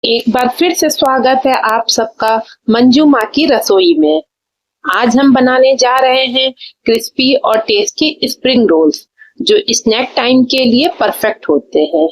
एक बार फिर से स्वागत है आप सबका मंजू माँ की रसोई में। आज हम बनाने जा रहे हैं क्रिस्पी और टेस्टी स्प्रिंग रोल्स जो स्नैक टाइम के लिए परफेक्ट होते हैं।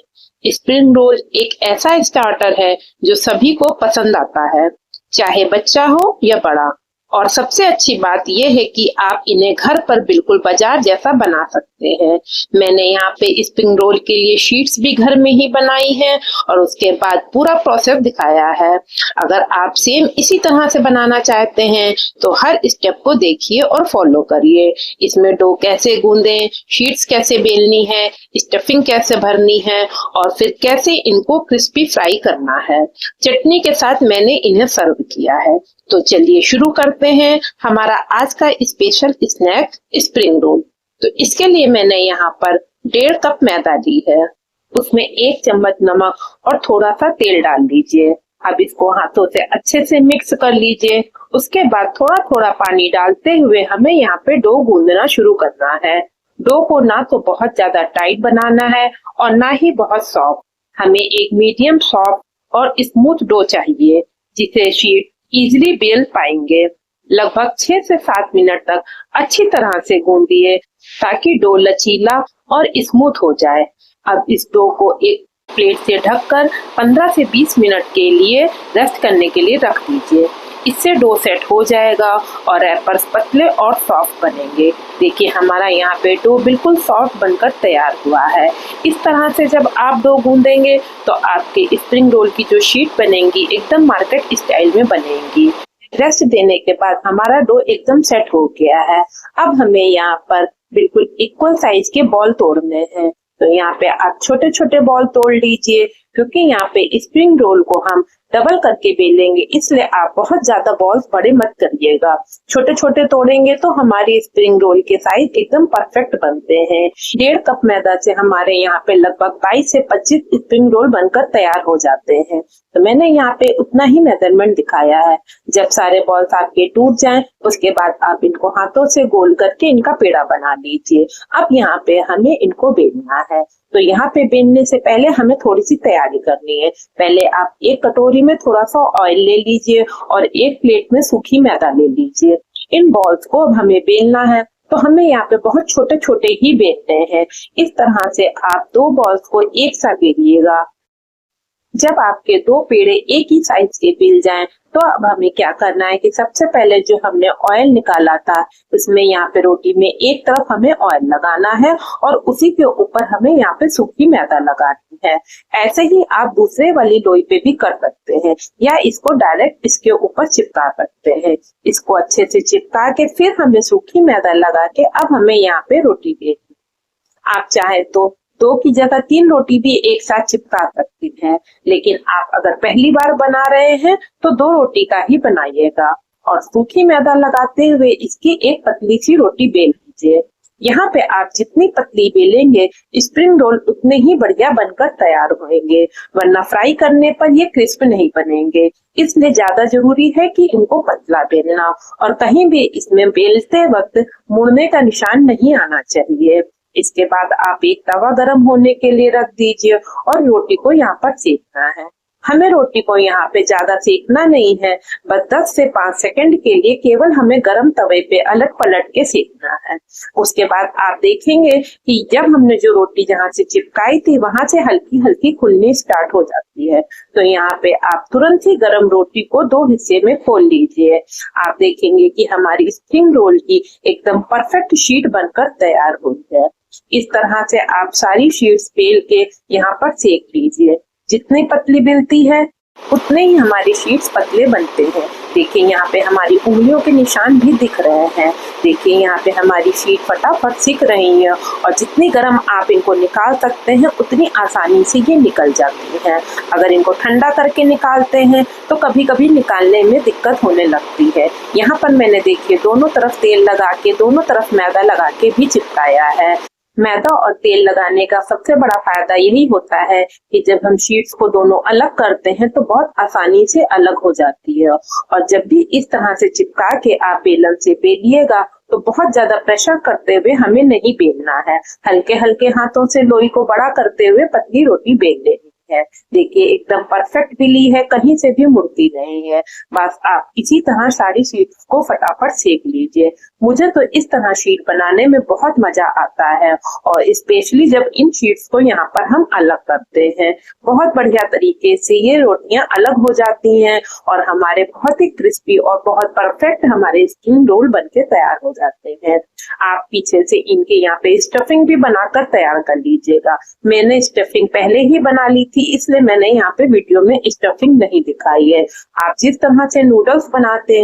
स्प्रिंग रोल एक ऐसा स्टार्टर है जो सभी को पसंद आता है, चाहे बच्चा हो या बड़ा। और सबसे अच्छी बात यह है कि आप इन्हें घर पर बिल्कुल बाजार जैसा बना सकते हैं। मैंने यहाँ पे स्प्रिंग रोल के लिए शीट्स भी घर में ही बनाई है और उसके बाद पूरा प्रोसेस दिखाया है। अगर आप सेम इसी तरह से बनाना चाहते हैं तो हर स्टेप को देखिए और फॉलो करिए। इसमें डो कैसे गूंदें, शीट्स कैसे बेलनी है, स्टफिंग कैसे भरनी है और फिर कैसे इनको क्रिस्पी फ्राई करना है। चटनी के साथ मैंने इन्हें सर्व किया है। तो चलिए शुरू करते हैं हमारा आज का स्पेशल स्नैक स्प्रिंग रोल। तो इसके लिए मैंने यहाँ पर 1.5 कप मैदा ली है, उसमें 1 चम्मच नमक और थोड़ा सा तेल डाल लीजिए। अब इसको हाथों से अच्छे से मिक्स कर लीजिए। उसके बाद थोड़ा थोड़ा पानी डालते हुए हमें यहाँ पे डो गूंदना शुरू करना है। डो को ना तो बहुत ज्यादा टाइट बनाना है और ना ही बहुत सॉफ्ट। हमें एक मीडियम सॉफ्ट और स्मूथ डो चाहिए जिसे शीट इजीली बेल पाएंगे। लगभग 6 से 7 मिनट तक अच्छी तरह से गूंदिए ताकि डो लचीला और स्मूथ हो जाए। अब इस डो को एक प्लेट से ढककर 15 से 20 मिनट के लिए रेस्ट करने के लिए रख दीजिए। इससे डो सेट हो जाएगा और रैपर्स पतले और सॉफ्ट बनेंगे। देखिए हमारा यहाँ पे डो बिल्कुल सॉफ्ट बनकर तैयार हुआ है। इस तरह से जब आप डो गूंदेंगे तो आपके स्प्रिंग रोल की जो शीट बनेंगी एकदम मार्केट स्टाइल में बनेंगी। रेस्ट देने के बाद हमारा डो एकदम सेट हो गया है। अब हमें यहाँ पर बिल्कुल इक्वल साइज के बॉल तोड़ने हैं। तो यहाँ पे आप छोटे छोटे बॉल तोड़ लीजिए, क्योंकि यहाँ पे स्प्रिंग रोल को हम डबल करके बेलेंगे, इसलिए आप बहुत ज्यादा बॉल्स बड़े मत करिएगा। छोटे छोटे तोड़ेंगे तो हमारी स्प्रिंग रोल के साइज एकदम परफेक्ट बनते हैं। 1.5 कप मैदा से हमारे यहाँ पे लगभग 22 से 25 स्प्रिंग रोल बनकर तैयार हो जाते हैं। तो मैंने यहाँ पे उतना ही मेजरमेंट दिखाया है। जब सारे बॉल्स आपके टूट जाएं, उसके बाद आप इनको हाथों से गोल करके इनका पेड़ा बना लीजिए। अब यहाँ पे हमें इनको बेलना है। तो यहाँ पे बेलने से पहले हमें थोड़ी सी तैयारी करनी है। पहले आप एक कटोरी में थोड़ा सा ऑयल ले लीजिए और एक प्लेट में सूखी मैदा ले लीजिए। इन बॉल्स को अब हमें बेलना है। तो हमें यहाँ पे बहुत छोटे छोटे ही बेलने हैं। इस तरह से आप 2 बॉल्स को एक साथ बेलिएगा। जब आपके 2 पेड़े एक ही साइज के बेल जाएं, तो अब हमें क्या करना है कि सबसे पहले जो हमने ऑयल निकाला था, उसमें यहाँ पे रोटी में एक तरफ हमें ऑयल लगाना है और उसी के ऊपर हमें यहाँ पे सूखी मैदा लगानी है। ऐसे ही आप दूसरे वाली लोई पे भी कर सकते हैं या इसको डायरेक्ट इसके ऊपर चिपका सकते हैं। इसको अच्छे से चिपका के फिर हमें सूखी मैदा लगा के अब हमें यहाँ पे रोटी बेलनी। आप चाहे तो 2 की जगह 3 रोटी भी एक साथ चिपका सकती हैं, लेकिन आप अगर पहली बार बना रहे हैं तो 2 रोटी का ही बनाइएगा और सूखी मैदा लगाते हुए इसकी एक पतली सी रोटी बेल लीजिए। यहाँ पे आप जितनी पतली बेलेंगे स्प्रिंग रोल उतने ही बढ़िया बनकर तैयार होंगे, वरना फ्राई करने पर ये क्रिस्प नहीं बनेंगे। इसलिए ज्यादा जरूरी है कि इनको पतला बेलना और कहीं भी इसमें बेलते वक्त मुड़ने का निशान नहीं आना चाहिए। इसके बाद आप एक तवा गरम होने के लिए रख दीजिए और रोटी को यहाँ पर सेकना है। हमें रोटी को यहाँ पे ज्यादा सेकना नहीं है, बस 10 से 5 सेकंड के लिए केवल हमें गरम तवे पे अलट पलट के सेकना है। उसके बाद आप देखेंगे कि जब हमने जो रोटी जहाँ से चिपकाई थी वहां से हल्की हल्की खुलनी स्टार्ट हो जाती है। तो यहाँ पे आप तुरंत ही गरम रोटी को 2 हिस्से में खोल लीजिए। आप देखेंगे कि हमारी स्प्रिंग रोल की एकदम परफेक्ट शीट बनकर तैयार हुई है। इस तरह से आप सारी शीट्स बेल के यहाँ पर सेक लीजिए। जितनी पतली बेलती है उतने ही हमारी शीट्स पतले बनते हैं। देखिए यहाँ पे हमारी उंगलियों के निशान भी दिख रहे हैं। देखिए यहाँ पे हमारी शीट फटाफट सिक रही है और जितनी गर्म आप इनको निकाल सकते हैं उतनी आसानी से ये निकल जाती हैं। अगर इनको ठंडा करके निकालते हैं तो कभी कभी निकालने में दिक्कत होने लगती है। यहाँ पर मैंने देखिए दोनों तरफ तेल लगा के दोनों तरफ मैदा लगा के भी चिपकाया है। मैदा और तेल लगाने का सबसे बड़ा फायदा यही होता है कि जब हम शीट्स को दोनों अलग करते हैं तो बहुत आसानी से अलग हो जाती है। और जब भी इस तरह से चिपका के आप बेलन से बेलिएगा तो बहुत ज्यादा प्रेशर करते हुए हमें नहीं बेलना है। हल्के हल्के हाथों से लोई को बड़ा करते हुए पतली रोटी बेल लेनी। है। देखिए एकदम परफेक्ट बिली है, कहीं से भी मुड़ती नहीं है। बस आप इसी तरह सारी शीट्स को फटाफट सेक लीजिए। मुझे तो इस तरह शीट बनाने में बहुत मजा आता है, और स्पेशली जब इन शीट्स को यहाँ पर हम अलग करते हैं। बहुत बढ़िया तरीके से ये रोटियां अलग हो जाती हैं और हमारे बहुत ही क्रिस्पी और बहुत परफेक्ट हमारे स्प्रिंग रोल बनके तैयार हो जाते हैं। आप पीछे से इनके यहाँ पे स्टफिंग भी बनाकर तैयार कर लीजिएगा। मैंने स्टफिंग पहले ही बना ली थी, इसलिए मैंने यहाँ पे वीडियो में स्टफिंग नहीं दिखाई है। आप जिस तरह से नूडल्स बनाते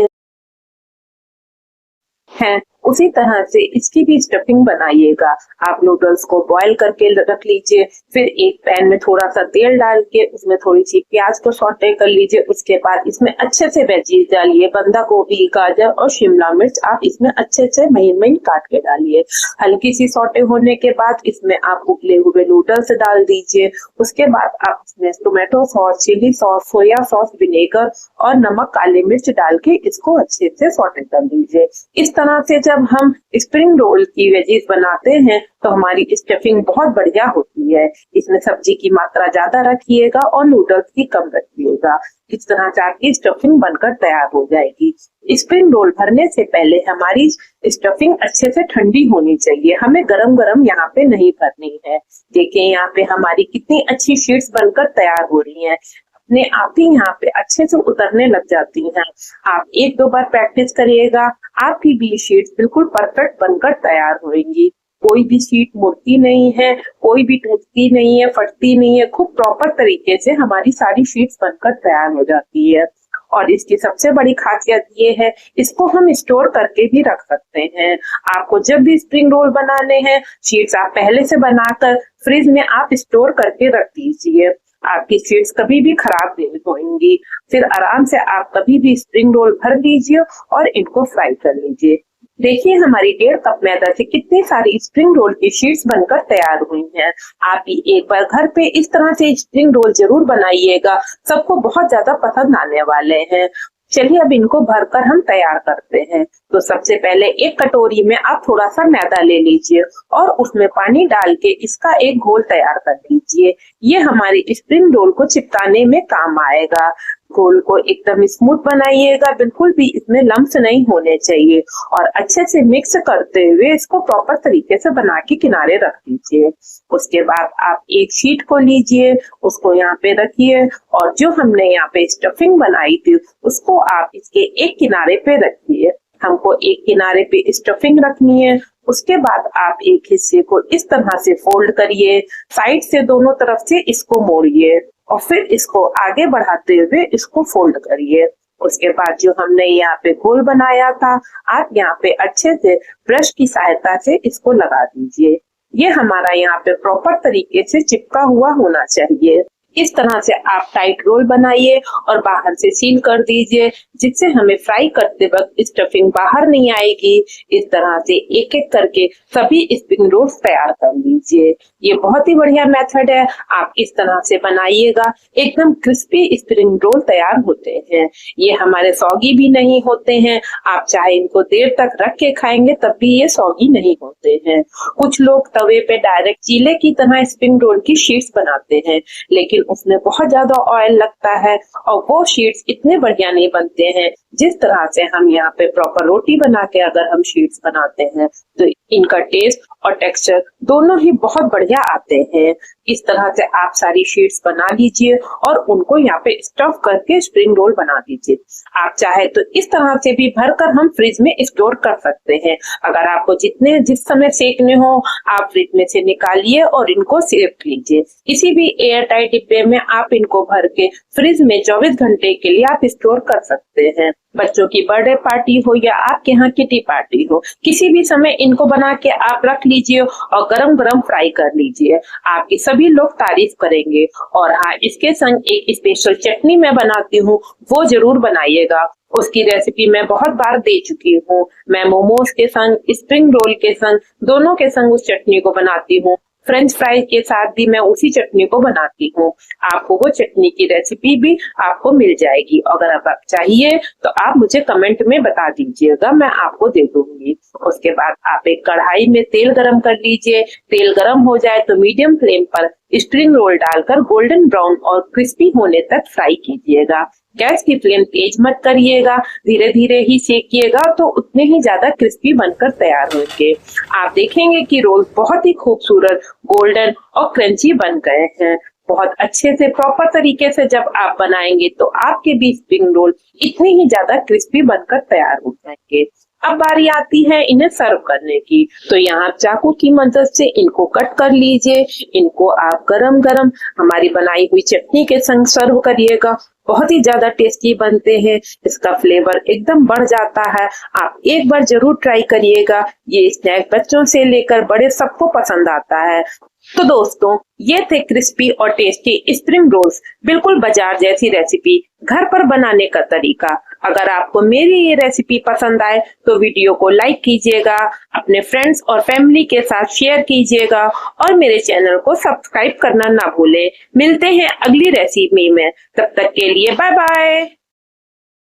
हैं उसी तरह से इसकी भी स्टफिंग बनाइएगा। आप नूडल्स को बॉईल करके रख लीजिए, फिर एक पैन में थोड़ा सा तेल डाल के उसमें थोड़ी सी प्याज को सौटे कर लीजिए। उसके बाद इसमें अच्छे से वेजीज डालिए, बंदा गोभी, गाजर और शिमला मिर्च आप इसमें अच्छे से महीन महीन काट के डालिए। हल्की सी सौटे होने के बाद इसमें आप उबले हुए नूडल्स डाल दीजिए। उसके बाद आप इसमें tomato sauce, chilli sauce, soya sauce, vinegar और नमक, काली मिर्च डाल के इसको अच्छे से सौटे कर लीजिए। इस तरह से जब हम स्प्रिंग रोल की वेजीज बनाते हैं तो हमारी स्टफिंग बहुत बढ़िया होती है। इसमें सब्जी की मात्रा ज्यादा रखिएगा और नूडल्स की कम रखिएगा। इस तरह से आपकी स्टफिंग बनकर तैयार हो जाएगी। स्प्रिंग रोल भरने से पहले हमारी स्टफिंग अच्छे से ठंडी होनी चाहिए, हमें गरम गरम यहाँ पे नहीं भरनी है। देखिए यहाँ पे हमारी कितनी अच्छी शीट्स बनकर तैयार हो रही हैं, अपने आप ही यहाँ पे अच्छे से उतरने लग जाती हैं। आप एक दो बार प्रैक्टिस करिएगा, आपकी भी शीट्स बिल्कुल परफेक्ट बनकर तैयार होंगी। कोई भी शीट मुड़ती नहीं है, कोई भी टूटती नहीं है, फटती नहीं है। खूब प्रॉपर तरीके से हमारी सारी शीट्स बनकर तैयार हो जाती है। और इसकी सबसे बड़ी खासियत ये है, इसको हम स्टोर करके भी रख सकते हैं। आपको जब भी स्प्रिंग रोल बनाने हैं, शीट्स आप पहले से बनाकर फ्रिज में आप स्टोर करके रख दीजिए। आपकी शीट्स कभी भी खराब नहीं होंगी। फिर आराम से आप कभी भी स्प्रिंग रोल भर लीजिए और इनको फ्राई कर लीजिए। देखिए हमारी 1.5 कप मैदा से कितनी सारी स्प्रिंग रोल की शीट्स बनकर तैयार हुई हैं। आप भी एक बार घर पे इस तरह से स्प्रिंग रोल जरूर बनाइएगा, सबको बहुत ज्यादा पसंद आने वाले हैं। चलिए अब इनको भरकर हम तैयार करते हैं। तो सबसे पहले एक कटोरी में आप थोड़ा सा मैदा ले लीजिए और उसमें पानी डाल के इसका एक घोल तैयार कर लीजिए। ये हमारी स्प्रिंग रोल को चिपकाने में काम आएगा। घोल को एकदम स्मूथ बनाइएगा, बिल्कुल भी इसमें लम्स नहीं होने चाहिए। और अच्छे से मिक्स करते हुए इसको प्रॉपर तरीके से बना के किनारे रख दीजिए। उसके बाद आप एक शीट को लीजिए, उसको यहाँ पे रखिए और जो हमने यहाँ पे स्टफिंग बनाई थी उसको आप इसके एक किनारे पे रखिए। हमको एक किनारे पे स्टफिंग रखनी है। उसके बाद आप एक हिस्से को इस तरह से फोल्ड करिए, साइड से दोनों तरफ से इसको मोड़िए और फिर इसको आगे बढ़ाते हुए इसको फोल्ड करिए। उसके बाद जो हमने यहाँ पे घोल बनाया था, आप यहाँ पे अच्छे से ब्रश की सहायता से इसको लगा दीजिए। ये हमारा यहाँ पे प्रॉपर तरीके से चिपका हुआ होना चाहिए। इस तरह से आप टाइट रोल बनाइए और बाहर से सील कर दीजिए, जिससे हमें फ्राई करते वक्त स्टफिंग बाहर नहीं आएगी। इस तरह से एक एक करके सभी स्प्रिंग रोल्स तैयार कर लीजिए। ये बहुत ही बढ़िया मेथड है, आप इस तरह से बनाइएगा, एकदम क्रिस्पी स्प्रिंग रोल तैयार होते हैं। ये हमारे सॉगी भी नहीं होते हैं। आप चाहे इनको देर तक रख के खाएंगे तब भी ये सॉगी नहीं होते हैं। कुछ लोग तवे पे डायरेक्ट चीले की तरह स्प्रिंग रोल की शीट्स बनाते हैं, लेकिन उसमें बहुत ज्यादा ऑयल लगता है और वो शीट्स इतने बढ़िया नहीं बनते हैं। जिस तरह से हम यहाँ पे प्रॉपर रोटी बना के अगर हम शीट्स बनाते हैं तो इनका टेस्ट और टेक्सचर दोनों ही बहुत बढ़िया आते हैं। इस तरह से आप सारी शीट्स बना लीजिए और उनको यहाँ पे स्टफ करके स्प्रिंग रोल बना दीजिए। आप चाहे तो इस तरह से भी भरकर हम फ्रिज में स्टोर कर सकते हैं। अगर आपको जिस समय सेकने हो आप फ्रिज में से निकालिए और इनको सेक लीजिए। किसी भी एयर टाइट डिब्बे में आप इनको भर के फ्रिज में 24 घंटे के लिए आप स्टोर कर सकते हैं। बच्चों की बर्थडे पार्टी हो या आपके यहाँ किटी पार्टी हो, किसी भी समय इनको बना के आप रख लीजिए और गरम गरम फ्राई कर लीजिए। आपके सभी लोग तारीफ करेंगे। और हाँ, इसके संग एक स्पेशल चटनी मैं बनाती हूँ, वो जरूर बनाइएगा। उसकी रेसिपी मैं बहुत बार दे चुकी हूँ। मैं मोमोज के संग, स्प्रिंग रोल के संग, दोनों के संग उस चटनी को बनाती हूँ। फ्रेंच फ्राइज के साथ भी मैं उसी चटनी को बनाती हूँ। आपको वो चटनी की रेसिपी भी आपको मिल जाएगी। अगर आप चाहिए तो आप मुझे कमेंट में बता दीजिएगा, मैं आपको दे दूंगी। उसके बाद आप एक कढ़ाई में तेल गरम कर लीजिए। तेल गरम हो जाए तो मीडियम फ्लेम पर स्प्रिंग रोल डालकर गोल्डन ब्राउन और क्रिस्पी होने तक फ्राई कीजिएगा। गैस की फ्लेम तेज मत करिएगा, धीरे धीरे ही सेकिएगा तो उतने ही ज्यादा क्रिस्पी बनकर तैयार होंगे। आप देखेंगे कि रोल बहुत ही खूबसूरत गोल्डन और क्रंची बन गए हैं। बहुत अच्छे से प्रॉपर तरीके से जब आप बनाएंगे तो आपके भी स्प्रिंग रोल इतने ही ज्यादा क्रिस्पी बनकर तैयार हो जाएंगे। अब बारी आती है इन्हें सर्व करने की। तो यहाँ चाकू की मदद से इनको कट कर लीजिए। इनको आप गरम गरम हमारी बनाई हुई चटनी के संग सर्व करिएगा। बहुत ही ज्यादा टेस्टी बनते हैं, इसका फ्लेवर एकदम बढ़ जाता है। आप एक बार जरूर ट्राई करिएगा। ये स्नैक बच्चों से लेकर बड़े सबको पसंद आता है। तो दोस्तों, ये थे क्रिस्पी और टेस्टी स्प्रिंग रोल्स, बिल्कुल बाजार जैसी रेसिपी, घर पर बनाने का तरीका। अगर आपको मेरी ये रेसिपी पसंद आए तो वीडियो को लाइक कीजिएगा, अपने फ्रेंड्स और फैमिली के साथ शेयर कीजिएगा और मेरे चैनल को सब्सक्राइब करना ना भूलें। मिलते हैं अगली रेसिपी में, तब तक के लिए बाय बाय।